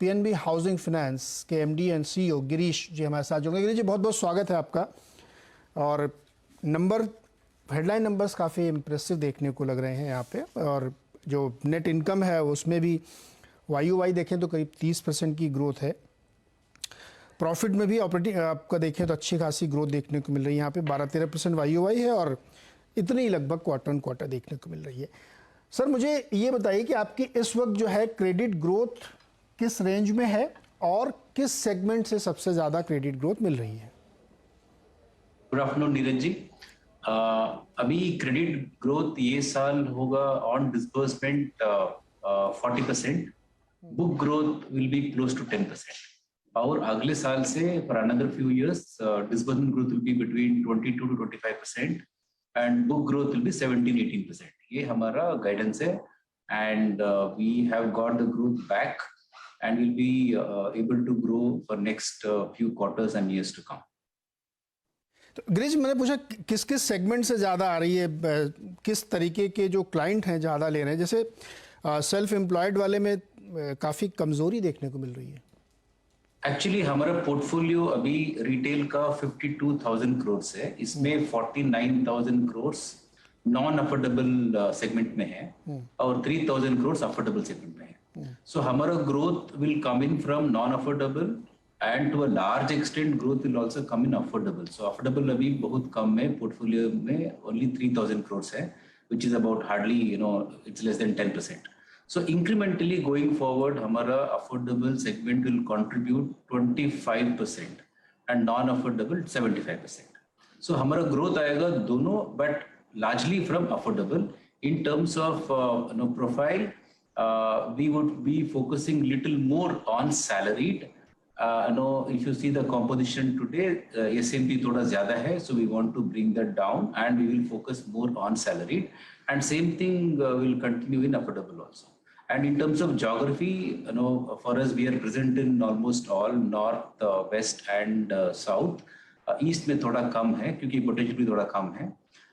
PNB housing finance के MD and CEO Girish जी हमारे साथ जुड़े। गिरीश जी बहुत बहुत स्वागत है आपका। और नंबर हेडलाइन नंबर्स काफ़ी इम्प्रेसिव देखने को लग रहे हैं यहाँ पे, और जो नेट इनकम है उसमें भी वाई देखें तो करीब 30% की ग्रोथ है। प्रॉफिट में भी ऑपरेटिंग आपका देखें तो अच्छी खासी ग्रोथ देखने को मिल रही है। यहाँ पे 12-13% वाई है और इतनी ही लगभग क्वार्टर ऑन क्वार्टर देखने को मिल रही है। सर मुझे ये बताइए कि आपकी इस वक्त जो है क्रेडिट ग्रोथ किस रेंज में है और किस सेगमेंट से सबसे ज़्यादा क्रेडिट ग्रोथ मिल रही है? Good afternoon Neeraj ji. अभी क्रेडिट ग्रोथ ये साल होगा on disbursement 40%, book growth will be close to 10%, और अगले साल से for another few years disbursement growth will be between 22 to 25% and book growth will be 17-18%। ये हमारा गाइडेंस है and we have got the growth back and will be able to grow for next few quarters and years to come. तो गिरीश मैंने पूछा किस किस segment से ज़्यादा आ रही है, किस तरीके के जो क्लाइंट हैं ज़्यादा ले रहे हैं? जैसे सेल्फ एम्प्लॉयड वाले में काफ़ी कमज़ोरी देखने को मिल रही है। एक्चुअली हमारा पोर्टफोलियो अभी रिटेल का 52,000 करोड़ है, इसमें 49,000 करोड़ नॉन अफोर्डेबल सेगमेंट में है और 3,000 करोड़ अफोर्डेबल सेगमेंट में है। सो हमारा growth will come in from non affordable and to a large extent growth will also come in affordable. So affordable अभी बहुत कम है, पोर्टफोलियो में ओनली 3,000 करोड़ है, which is about hardly it's less than 10%. So incrementally going forward, हमारा affordable segment will contribute 25% and non-affordable 75%. So हमारा growth आएगा दोनों, but largely from affordable. In terms of profile, we would be focusing little more on salaried. If you see the composition today, S&P थोड़ा ज़्यादा है, so we want to bring that down and we will focus more on salaried. And same thing will continue in affordable also. And in terms of geography, for us, we are present in almost all north, west, and south. East में थोड़ा कम है क्योंकि potential भी थोड़ा कम है.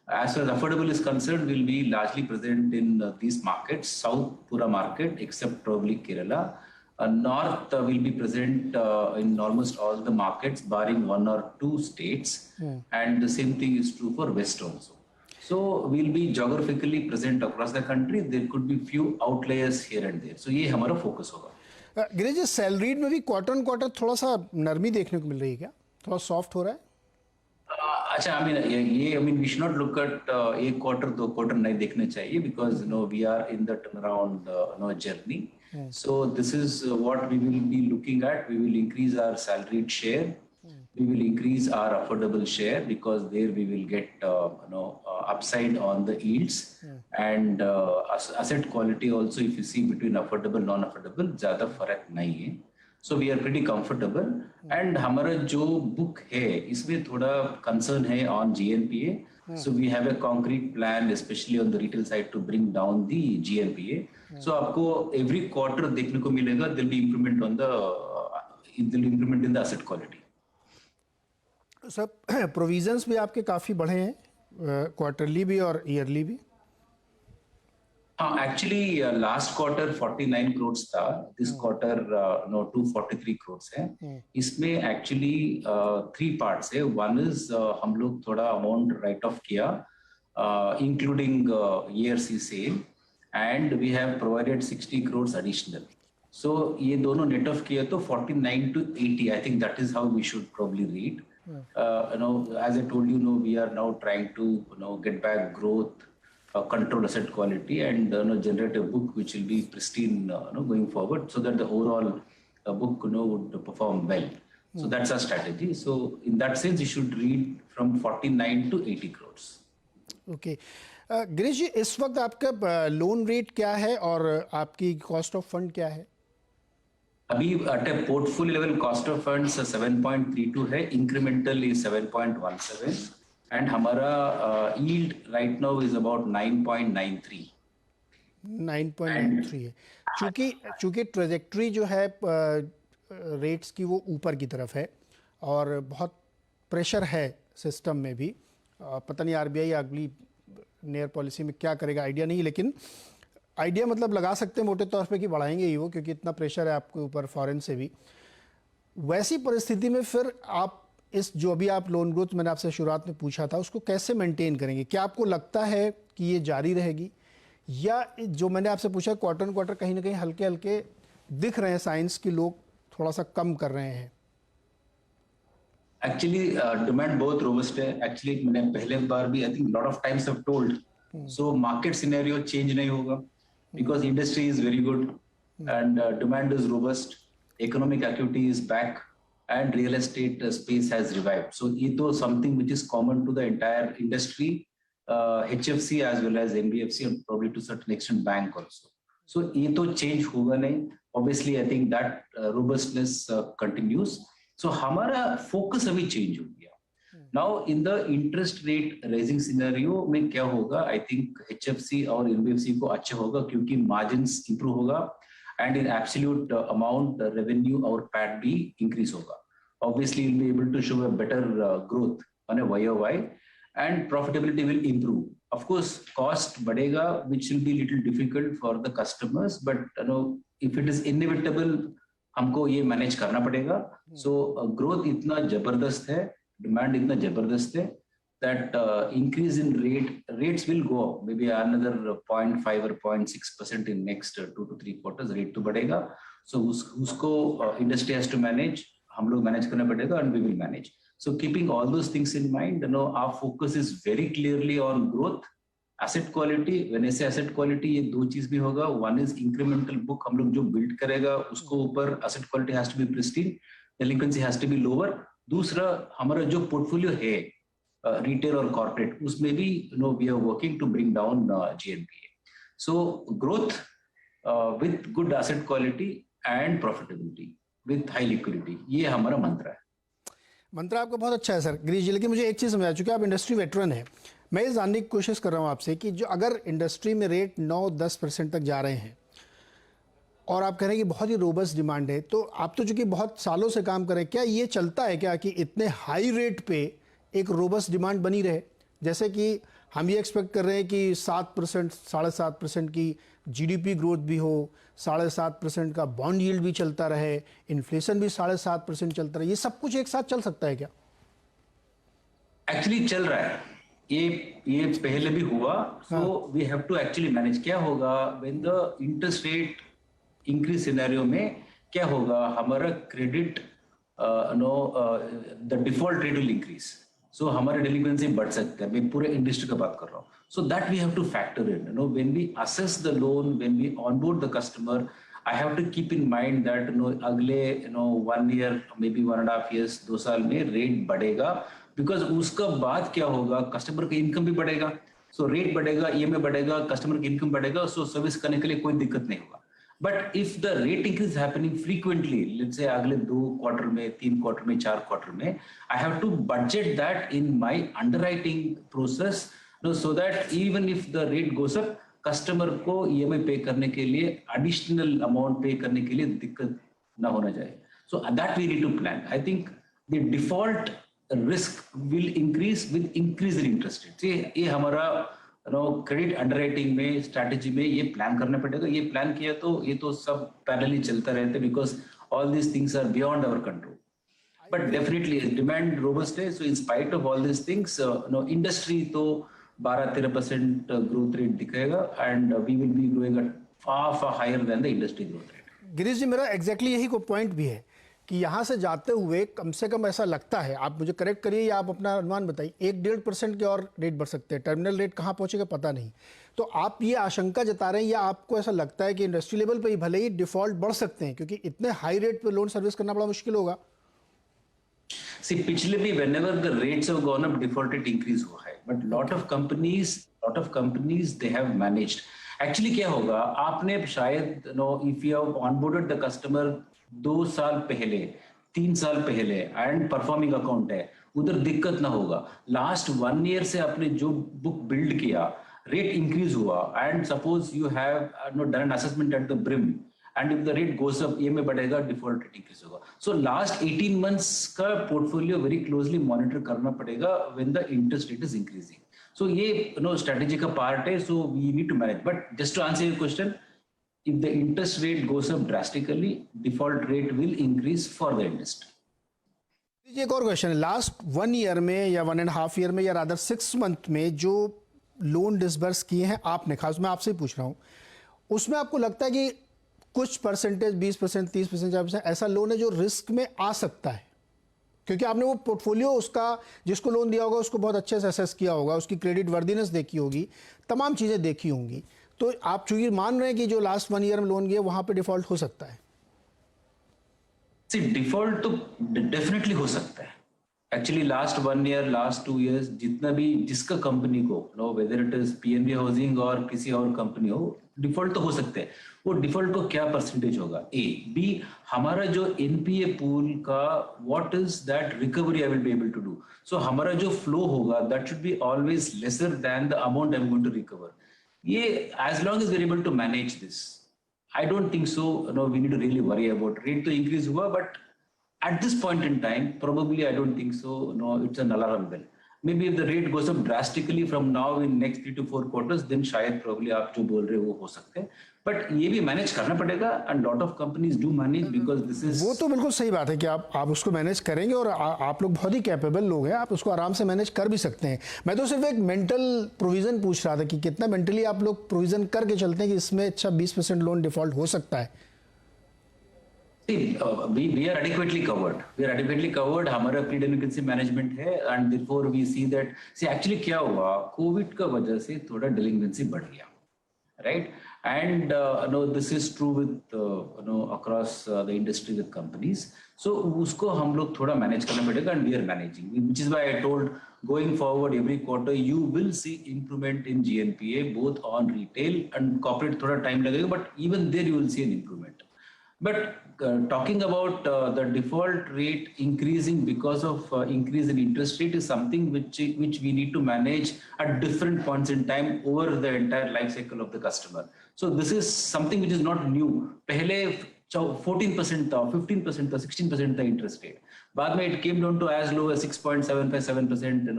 As far as affordable is concerned, we'll be largely present in these markets. South पूरा market except probably Kerala. North will be present in almost all the markets, barring one or two states. And the same thing is true for west also. So we'll be geographically present across the country. There could be few outliers here and there. So ये हमारा focus होगा। गिरीश जी salaried में भी quarter on quarter थोड़ा सा नरमी देखने को मिल रही है क्या? थोड़ा सॉफ्ट हो रहा है? अच्छा, I mean we should not look at एक क्वार्टर दो क्वार्टर नहीं देखने चाहिए, because we are in the turn around journey. So this is what we will be looking at. We will increase our salaried share. We will increase our affordable share because there we will get upside on the yields and asset quality also. If you see between affordable non-affordable ज़्यादा फर्क नहीं है. So we are pretty comfortable. And हमारा जो book है इसमें थोड़ा concern है on GNPA. So we have a concrete plan, especially on the retail side, to bring down the GNPA. So आपको every quarter देखने को मिलेगा there will be improvement in the asset quality. सब provisions भी आपके काफ़ी बढ़े हैं, क्वार्टरली भी और ईयरली भी. हाँ, एक्चुअली लास्ट क्वार्टर 49 करोड़ था, दिस क्वार्टर 243 करोड़ है. इसमें एक्चुअली 3 पार्ट्स है. वन इज हम लोग थोड़ा अमाउंट राइट ऑफ किया including ERC sale, and we have provided 60 crore additional. So ये दोनों नेट ऑफ किया तो 49 to 80. I think that is how we should probably read. As I told you, we are now trying to get back growth, control asset quality, and generate a book which will be pristine going forward, so that the overall book would perform well. So that's our strategy. So in that sense, you should read from 49 to 80 crores. Okay. Girish जी इस वक्त आपका loan rate क्या है और आपकी cost of fund क्या है? अभी at a portfolio level cost of funds 7.32 है, incremental is 7.17, and हमारा yield right now is about 9.93. 9.93 है. चूंकि ट्रेजेक्ट्री जो है रेट्स की वो ऊपर की तरफ है और बहुत प्रेशर है सिस्टम में भी. पता नहीं RBI अगली नेयर पॉलिसी में क्या करेगा, आइडिया नहीं, लेकिन आइडिया मतलब लगा सकते हैं मोटे तौर पे कि बढ़ाएंगे ही वो, क्योंकि इतना प्रेशर है आपके ऊपर फॉरेन से भी। वैसी परिस्थिति में फिर आप इस जो अभी आप लोन ग्रोथ मैंने आपसे शुरुआत में पूछा था उसको कैसे मेंटेन करेंगे? क्या आपको लगता है कि ये जारी रहेगी, या जो मैंने आपसे पूछा क्वार्टर क्वार्टर कहीं ना कहीं हल्के हल्के दिख रहे हैं साइंस कि लोग थोड़ा सा कम कर रहे हैं? एक्चुअली डिमांड बहुत रोबस्ट है। एक्चुअली मैंने पहले बार भी I think lot of times have told, so market scenario change नहीं होगा because industry is very good and demand is robust, economic activity is back and real estate space has revived. So ये तो something which is common to the entire industry, HFC as well as NBFC and probably to certain extent bank also. So ये तो change होगा नहीं। Obviously I think that robustness continues. So हमारा focus अभी change हो गया। Now in the interest rate raising scenario में क्या होगा? I think HFC और NBFC को अच्छा होगा क्योंकि margins improve होगा and in absolute amount revenue और PAT भी increase होगा। Obviously you'll be able to show a better growth on a YOY and profitability will improve. Of course, cost badega, which will be little difficult for the customers, but you know, if it is inevitable, हमको ये manage करना पड़ेगा. So growth इतना जबरदस्त है, demand इतना जबरदस्त है that increase in rates will go up, maybe another 0.5 or 0.6% in next 2 to 3 quarters. Rate तो बढ़ेगा. So उसको industry has to manage, हम लोग manage करना पड़ेगा and we will manage. So keeping all those things in mind, you know, our focus is very clearly on growth, asset quality. When I say asset quality, ये दो चीज भी होगा. One is incremental book हम लोग जो build करेगा उसको ऊपर asset quality has to be pristine, delinquency has to be lower. दूसरा हमारा जो portfolio है retail और corporate, उसमें भी you know we are working to bring down GNPA. So growth with good asset quality and profitability with high liquidity, ये हमारा मंत्र है। मंत्र आपका बहुत अच्छा है सर गिरीश जी, लेकिन मुझे एक चीज़ समझा, चूँकि आप इंडस्ट्री वेटरन हैं, मैं ये जानने की कोशिश कर रहा हूँ आपसे कि जो अगर इंडस्ट्री में रेट 9-10% तक जा रहे हैं और आप कह रहे हैं कि बहुत ही रोबस्ट डिमांड है, तो आप तो चूँकि बहुत सालों से काम कर रहे हैं, क्या ये चलता है क्या कि इतने हाई रेट पे एक रोबस्ट डिमांड बनी रहे? जैसे कि हम ये एक्सपेक्ट कर रहे हैं कि 7%, 7.5% की GDP ग्रोथ भी हो, 7.5% का बॉन्ड यील्ड भी चलता रहे, इन्फ्लेशन भी 7.5% चलता रहे, ये सब कुछ एक साथ चल सकता है क्या? एक्चुअली चल रहा है, ये पहले भी हुआ। So we have to actually manage. क्या होगा when the interest rate increase scenario में, क्या होगा हमारा credit the default rate will increase, so हमारे डेलिक्वेंसी बढ़ सकता है। मैं पूरे इंडस्ट्री का बात कर रहा हूँ। So that we have to factor in, you know, when we assess the loan, when we onboard the customer, I have to keep in mind that, you know, अगले, you know, 1 year, maybe 1.5 years, 2 साल में rate बढ़ेगा, because उसका बाद क्या होगा, customer का income भी बढ़ेगा। So रेट बढ़ेगा, EMI बढ़ेगा, कस्टमर की इनकम बढ़ेगा, so सर्विस करने के लिए कोई दिक्कत नहीं होगा। But if the rate increase happening frequently, let's say अगले 2 क्वार्टर में, 3 क्वार्टर में, 4 क्वार्टर में, I have to budget that in my underwriting process, so that even if the rate goes up, customer को EMI पे करने के लिए additional amount पे करने के लिए दिक्कत ना होना चाहिए। So that we need to plan. I think the default risk will increase with increase in interest rate. ये हमारा क्रेडिट अंडरराइटिंग में, स्ट्रैटेजी में ये प्लान करना पड़ेगा। ये प्लान किया तो ये तो सब पैरेलली चलता रहता है, because all these things are beyond our control. But definitely demand robust है, so in spite of all these things industry तो 12-13% ग्रोथ रेट दिखाएगा and we will be growing at far higher than the industry growth rate. Girish ji, मेरा exactly यही को point भी है कि यहाँ से जाते हुए कम से कम ऐसा लगता है, आप मुझे करेक्ट करिए या आप अपना अनुमान बताइए, 1-1.5% के और रेट बढ़ सकते हैं। टर्मिनल रेट कहाँ पहुँचेगा पता नहीं। तो आप ये आशंका जता रहे हैं या आपको ऐसा लगता है कि इंडस्ट्री लेवल पे ही भले ही डिफॉल्ट बढ़ सकते हैं, क्योंकि इतने हाई रेट पे लोन सर्विस करना बड़ा मुश्किल होगा? See, पिछले भी whenever the rates have gone up, default rate increase हुआ है, but lot of companies they have managed. Actually क्या होगा, आपने शायद if you have onboarded the customer 2 साल पहले, 3 साल पहले and performing account है, उधर दिक्कत ना होगा। Last 1 year से आपने जो book build किया, rate increase हुआ and suppose you have done an assessment at the brim, and if the rate goes up, EMI बढ़ेगा, default rate increase होगा। So last 18 months का portfolio very closely monitor करना पड़ेगा when the interest rate is increasing. So ये strategy का part है, so we need to manage. But just to answer your question, if the interest rate goes up drastically, default rate will increase for the industry. एक और question है, last 1 year में या 1.5 year में या rather 6 month में जो loan disburse किए हैं आपने, खास मैं आपसे ही पूछ रहा हूँ, उसमें आपको लगता है कि कुछ परसेंटेज 20%, 30%, 40% ऐसा लोन है जो रिस्क में आ सकता है? क्योंकि आपने वो पोर्टफोलियो उसका, जिसको लोन दिया होगा उसको बहुत अच्छे से असेस किया होगा, उसकी क्रेडिट वर्दीनेस देखी होगी, तमाम चीज़ें देखी होंगी, तो आप चूंकि मान रहे हैं कि जो लास्ट 1 ईयर में लोन गया वहां पे डिफॉल्ट हो सकता है। सी डिफॉल्ट तो डेफिनेटली हो सकता है। Actually last 1 year, last 2 years जितना भी जिसका कंपनी को whether it is PNB housing और किसी और कंपनी हो, डिफॉल्ट तो हो सकते हैं। वो डिफॉल्ट को क्या परसेंटेज होगा, ए बी हमारा जो एनपीए पूल का what is that recovery I will be able to do. So हमारा जो फ्लो होगा that should be always lesser than the amount I am going to recover. ये as long as we are able to manage this, I don't think so we need to really worry about. Rate तो increase हुआ but at this point in time probably I don't think so, it's an alarm bell. Maybe if the rate goes up drastically from now in next 3 to 4 quarters, then शायद probably आप जो बोल रहे हो वो हो सकते हैं, बट ये भी मैनेज करना पड़ेगा and lot of companies do manage because this is। वो तो बिल्कुल सही बात है कि आप उसको मैनेज करेंगे और आप लोग बहुत ही कैपेबल लोग हैं, आप उसको आराम से मैनेज कर भी सकते हैं। मैं तो सिर्फ एक मेंटल प्रोविजन पूछ रहा था कि कितना मेंटली आप लोग प्रोविजन करके चलते हैं कि इसमें अच्छा 20% लोन डिफॉल्ट हो सकता है। See, we are adequately covered. We are adequately covered. हमारा प्री डेलिंक्वेंसी मैनेजमेंट है and therefore we see that, see actually क्या हुआ, कोविड का वजह से थोड़ा डेलिंक्वेंसी बढ़ गया, right? And this is true with across the industry with companies. So उसको हम लोग थोड़ा मैनेज करना पड़ेगा and we are managing, which is why I told going forward every quarter you will see improvement in GNPA both on retail and corporate. थोड़ा time लगेगा but even there you will see an improvement. But talking about the default rate increasing because of increase in interest rate is something which we need to manage at different points in time over the entire life cycle of the customer. So this is something which is not new. पहले 14% था, 15% था, 16% था interest rate. बाद में it came down to as low as 6.757%,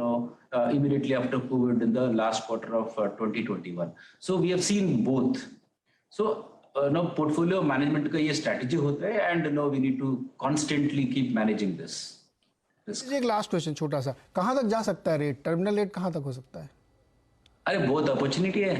immediately after COVID in the last quarter of 2021. So we have seen both. So portfolio management का ये strategy होता है and we need to constantly keep managing this. एक last question छोटा सा, कहां तक जा सकता है रेट, टर्मिनल रेट कहां तक हो सकता है? अरे बहुत अपॉर्चुनिटी है।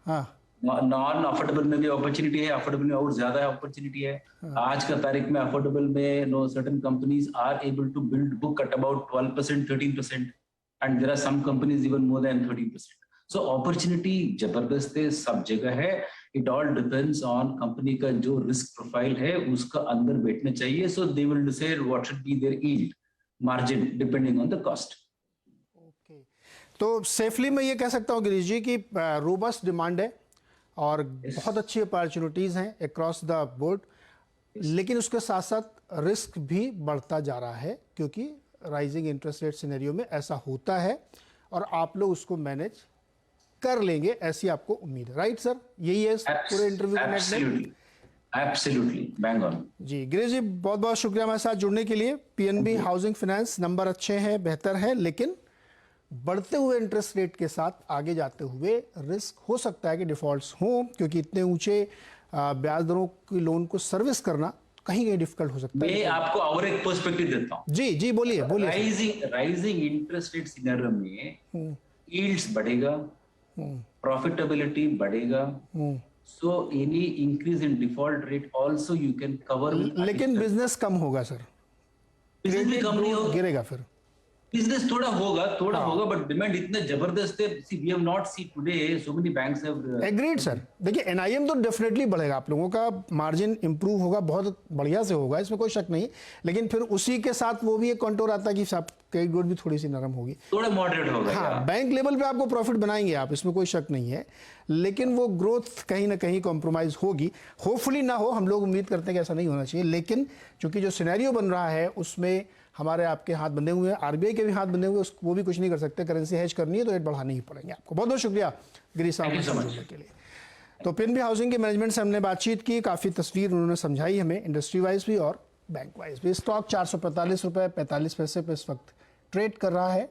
हाँ, नॉन अफोर्डेबल में भी अपॉर्चुनिटी है, अफोर्डेबल में और ज्यादा अपॉर्चुनिटी है। आज का तारीख में अफोर्डेबल में certain companies are able to build book at about 12%, 13% and there are some companies even more than 13%। So opportunity जबरदस्त है, सब जगह है। It all depends on company का जो रिस्क प्रोफाइल है उसका अंदर बैठना चाहिए। So they will decide what should be their yield margin depending on the cost. Okay. तो सेफली मैं ये कह सकता हूँ गिरीश जी कि रोबस्ट डिमांड है और बहुत अच्छी अपॉर्चुनिटीज हैं अक्रॉस द बोर्ड, लेकिन उसके साथ साथ रिस्क भी बढ़ता जा रहा है क्योंकि राइजिंग इंटरेस्ट रेट सिनेरियो में ऐसा होता है और आप लोग उसको मैनेज कर लेंगे, ऐसी आपको उम्मीद है, राइट सर? यही है पूरे इंटरव्यू का नेक्स्ट। एब्सोल्युटली बैंग ऑन जी गिरीश जी, बहुत बहुत शुक्रिया हमारे साथ जुड़ने के लिए। पीएनबी हाउसिंग फाइनेंस नंबर अच्छे हैं, बेहतर है, लेकिन बढ़ते हुए इंटरेस्ट रेट के साथ आगे जाते हुए रिस्क हो सकता है कि डिफॉल्ट्स हों, क्योंकि इतने ऊंचे ब्याज दरों की लोन को सर्विस करना कहीं कहीं डिफिकल्ट हो सकता है। मैं आपको और एक पर्सपेक्टिव देता हूं। जी जी बोलिए बोलिए। राइजिंग इंटरेस्ट रेट सिनेरियो में यील्ड्स बढ़ेगा, प्रॉफिटेबिलिटी बढ़ेगा, so any increase in default rate also you can cover। लेकिन बिजनेस कम होगा सर, बिजनेस भी कम नहीं होगा, गिरेगा, फिर बिजनेस थोड़ा होगा बट डिमांड इतना जबरदस्त है। See we have not see today so many banks have agreed sir. देखिए एनआईएम तो डेफिनेटली बढ़ेगा, आप लोगों का मार्जिन इंप्रूव होगा, बहुत बढ़िया से होगा, इसमें कोई शक नहीं, लेकिन फिर उसी के साथ वो भी एक कंट्रोल आता है कि सब क्रेडिट ग्रोथ भी थोड़ी सी नरम होगी, थोड़ा मॉडरेट होगा। हाँ, बैंक लेवल पे आपको प्रॉफिट बनाएंगे आप, इसमें कोई शक नहीं है, लेकिन वो ग्रोथ कहीं ना कहीं कॉम्प्रोमाइज होगी। होपफुली ना हो, हम लोग उम्मीद करते हैं कि ऐसा नहीं होना चाहिए, लेकिन चूंकि जो सिनेरियो बन रहा है उसमें हमारे आपके हाथ बंधे हुए हैं, आरबीआई के भी हाथ बंधे हुए, वो भी कुछ नहीं कर सकते। करेंसी हेज करनी है तो रेट बढ़ाने ही पड़ेंगे आपको। बहुत बहुत शुक्रिया गिरीश साहब समझने के लिए। तो पीएनबी हाउसिंग के मैनेजमेंट से हमने बातचीत की, काफ़ी तस्वीर उन्होंने समझाई हमें, इंडस्ट्री वाइज भी और बैंक वाइज भी। स्टॉक 445 रुपये 45 पैसे पे इस वक्त ट्रेड कर रहा है।